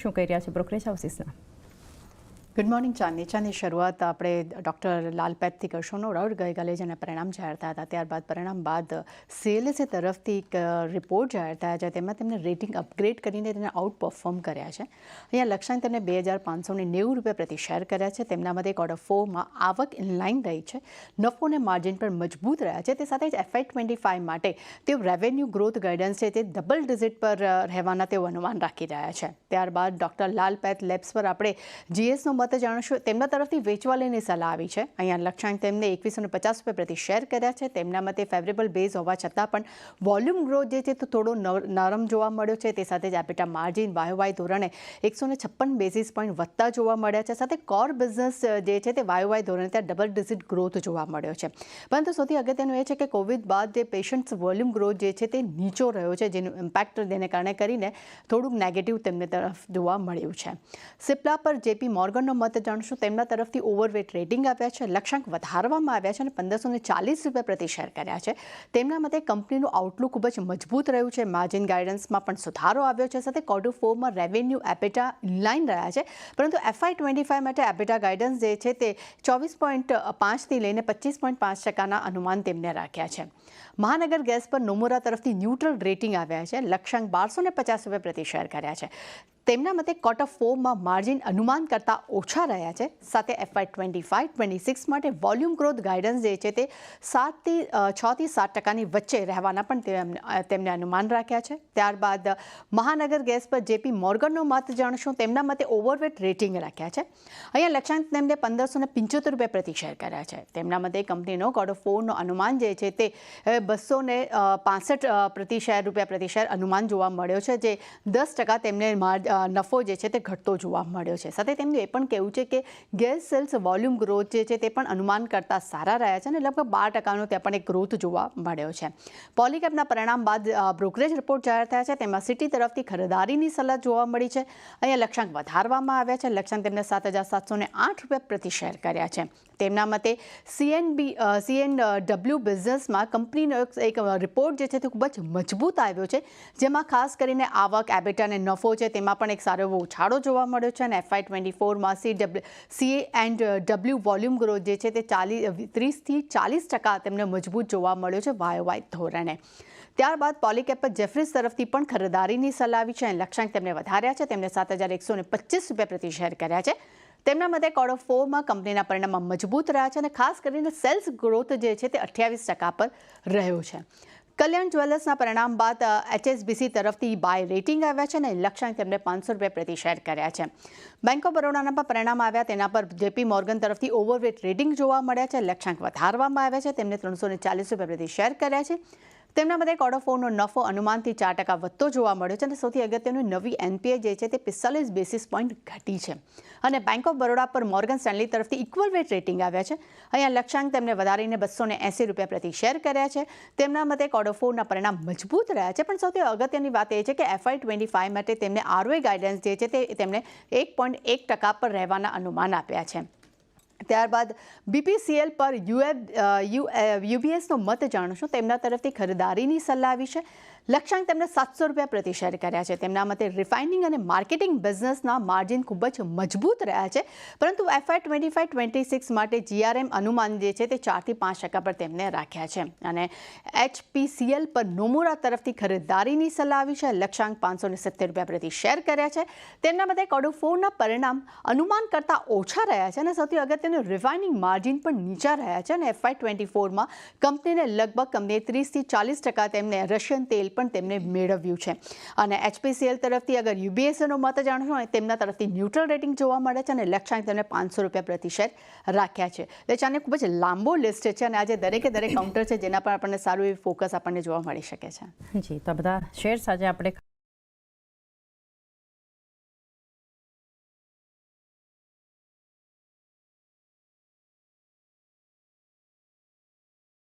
શું કરી રહ્યા છે બ્રોકરેજ હાઉસીસના? ગુડ મોર્નિંગ ચાંદની શરૂઆત આપણે ડૉક્ટર લાલપેથથી કરશું. નો ડાઉટ ગઈકાલે જેના પરિણામ જાહેર થયા હતા, ત્યારબાદ પરિણામ બાદ CLSA તરફથી એક રિપોર્ટ જાહેર થયા છે. તેમાં તેમને રેટિંગ અપગ્રેડ કરીને તેને આઉટ પરફોર્મ કર્યા છે. અહીંયા લક્ષ્યાંક તેમને 2590 રૂપિયા પ્રતિ શેર કર્યા છે. તેમના મતે ક્વાર્ટર 4માં આવક ઇનલાઇન રહી છે, નફો અને માર્જિન પર મજબૂત રહ્યા છે. તે સાથે જ FY25 માટે તેઓ રેવન્યુ ગ્રોથ ગાઈડન્સ છે તે ડબલ ડિજિટ પર રહેવાના તેઓ અનુમાન રાખી રહ્યા છે. ત્યારબાદ ડૉક્ટર લાલપેથ લેબ્સ પર આપણે GSનો જાણશું. તેમના તરફથી વેચવા લઈને સલાહ આવી છે. અહીંયા લક્ષ્યાંક તેમને 2150 રૂપિયા પ્રતિ શેર કર્યા છે. તેમના મતે ફેવરેબલ બેઝ હોવા છતાં પણ વોલ્યુમ ગ્રોથ જે છે તો થોડો નરમ જોવા મળ્યો છે. તે સાથે જ એબિટા માર્જિન YOY ધોરણે 156 બેઝિસ પોઈન્ટ વધતા જોવા મળ્યા છે. સાથે કોર બિઝનેસ જે છે તે YOY ધોરણે ત્યાં ડબલ ડિજિટ ગ્રોથ જોવા મળ્યો છે. પરંતુ સૌથી અગત્યનું એ છે કે કોવિડ બાદ જે પેશન્ટ્સ વોલ્યુમ ગ્રોથ જે છે તે નીચો રહ્યો છે, જેનું ઇમ્પેક્ટ તેને કારણે કરીને થોડુંક નેગેટિવ તેમને તરફ જોવા મળ્યું છે. સિપ્લા પર JP મોર્ગનનો મત જાણશું. તેમના તરફથી ઓવરવેટ રેટિંગ આપ્યા છે, લક્ષ્યાંક વધારવામાં આવ્યા છે અને 1540 રૂપિયા પ્રતિ શેર કર્યા છે. તેમના મતે કંપનીનું આઉટલુક ખૂબ જ મજબૂત રહ્યું છે, માર્જિન ગાઈડન્સમાં પણ સુધારો આવ્યો છે. સાથે ક્વાર્ટર 4માં રેવન્યુ એબિટા ઇનલાઇન રહ્યા છે, પરંતુ FY25 માટે એબિટા ગાઈડન્સ જે છે તે 24.5થી લઈને 25.5% અનુમાન તેમને રાખ્યા છે. મહાનગર ગેસ પર નોમુરા તરફથી ન્યુટ્રલ રેટિંગ આવ્યા છે, લક્ષ્યાંક 1250 રૂપિયા પ્રતિ શેર કર્યા છે. તેમના મતે ક્વાર્ટર 4માં માર્જિન અનુમાન કરતાં ઓછા રહ્યા છે. સાથે FY25-26 માટે વોલ્યુમ ગ્રોથ ગાઈડન્સ જે છે તે 6 થી 7% વચ્ચે રહેવાના પણ તેમને અનુમાન રાખ્યા છે. ત્યારબાદ મહાનગર ગેસ પર JP મોર્ગનનો મત જાણશું. તેમના મતે ઓવરવેટ રેટિંગ રાખ્યા છે. અહીંયા લક્ષ્યાંક તેમને 1575 રૂપિયા પ્રતિ શેર કર્યા છે. તેમના મતે કંપનીનો ક્વાર્ટર 4નો અનુમાન જે છે તે 265 પ્રતિ શેર રૂપિયા પ્રતિ શેર અનુમાન જોવા મળ્યો છે, જે 10% તેમને નફો જે છે તે ઘટતો જોવા મળ્યો છે. સાથે તેમનું એ પણ કહેવું છે કે ગેસ સેલ્સ વોલ્યુમ ગ્રોથ જે છે તે પણ અનુમાન કરતાં સારા રહ્યા છે અને લગભગ 12%નો ત્યાં પણ એક ગ્રોથ જોવા મળ્યો છે. પોલીકેપના પરિણામ બાદ બ્રોકરેજ રિપોર્ટ જાહેર થયા છે. તેમાં સિટી તરફથી ખરીદારીની સલાહ જોવા મળી છે. અહીંયા લક્ષ્યાંક વધારવામાં આવ્યા છે, લક્ષ્યાંક તેમને 7708 રૂપિયા પ્રતિ શેર કર્યા છે. તેમના મતે CNW બિઝનેસમાં કંપનીનો એક રિપોર્ટ જે છે તે ખૂબ જ મજબૂત આવ્યો છે, જેમાં ખાસ કરીને આવક, એબિટા અને નફો છે તેમાં પણ એક સારો એવો ઉછાળો જોવા મળ્યો છે. અને FY24માં CNW વોલ્યુમ ગ્રોથ જે છે તે 30થી 40% તેમને મજબૂત જોવા મળ્યો છે YOY ધોરણે. ત્યારબાદ પોલીકેપ પર જેફરીઝ તરફથી પણ ખરીદારીની સલાહ આવી છે. લક્ષ્યાંક તેમને વધાર્યા છે, તેમને 7125 રૂપિયા પ્રતિ શેર કર્યા છે. તેમના મતે ક્વાર્ટર 4માં કંપનીના પરિણામમાં મજબૂત રહ્યા છે અને ખાસ કરીને સેલ્સ ગ્રોથ જે છે તે 28% પર રહ્યો છે. કલ્યાણ જ્વેલર્સના પરિણામ બાદ HSBC તરફથી બાય રેટિંગ આવ્યા છે અને લક્ષ્યાંક તેમને 500 રૂપિયા પ્રતિ શેર કર્યા છે. બેંક ઓફ બરોડાના પણ પરિણામ આવ્યા, તેના પર JP મોર્ગન તરફથી ઓવરવેટ રેટિંગ જોવા મળ્યા છે, લક્ષ્યાંક વધારવામાં આવ્યા છે, તેમને 340 રૂપિયા પ્રતિ શેર કર્યા છે. તેમના મતે ક્વાર્ટર 4નો નફો અનુમાનથી 4% વધતો જોવા મળ્યો છે અને સૌથી અગત્યનું નવી NPA જે છે તે 45 બેસિસ પોઈન્ટ ઘટી છે. અને બેંક ઓફ બરોડા પર મોર્ગન સ્ટેનલી તરફથી ઇક્વલ વેટ રેટિંગ આવ્યા છે. અહીંયા લક્ષ્યાંક તેમને વધારીને 280 રૂપિયા પ્રતિ શેર કર્યા છે. તેમના મતે ક્વાર્ટર 4ના પરિણામ મજબૂત રહ્યા છે, પણ સૌથી અગત્યની વાત એ છે કે FY25 માટે તેમને ROE ગાઈડન્સ જે છે તે તેમને 1.1% પર રહેવાના અનુમાન આપ્યા છે. ત્યારબાદ BPCL પર UBSનો મત જાણશું. તેમના તરફથી ખરીદારીની સલાહ આવી છે. લક્ષ્યાંક તેમને 700 રૂપિયા પ્રતિ શેર કર્યા છે. તેમના મતે રિફાઇનિંગ અને માર્કેટિંગ બિઝનેસના માર્જિન ખૂબ જ મજબૂત રહ્યા છે, પરંતુ FY25-26 માટે GRM અનુમાન જે છે તે 4 થી 5% પર તેમને રાખ્યા છે. અને HPCL પર નોમુરા તરફથી ખરીદારીની સલાહ આવી છે. લક્ષ્યાંક 570 રૂપિયા પ્રતિ શેર કર્યા છે. તેમના મતે ક્વાર્ટર 4ના પરિણામ અનુમાન કરતાં ઓછા રહ્યા છે અને સૌથી અગત્યનું રિફાઇનિંગ માર્જિન પણ નીચા રહ્યા છે. અને FY24માં કંપનીને લગભગ 30 થી 40% તેમને રશિયન તેલ પણ તેમને મેળવ્યું છે. અને HPCL તરફથી અગર UBSનો મત જાણશો, તેમના તરફથી ન્યુટ્રલ રેટિંગ જોવા મળે છે અને લક્ષ્યાંક તેમને 500 રૂપિયા પ્રતિ શેર રાખ્યા છે. એટલે ચાને ખૂબ જ લાંબો લિસ્ટ છે અને આજે દરેક કાઉન્ટર છે જેના પર આપણને સારું એવું ફોકસ આપણને જોવા મળી શકે છે. જી, તો બધા શેર્સ આજે આપણે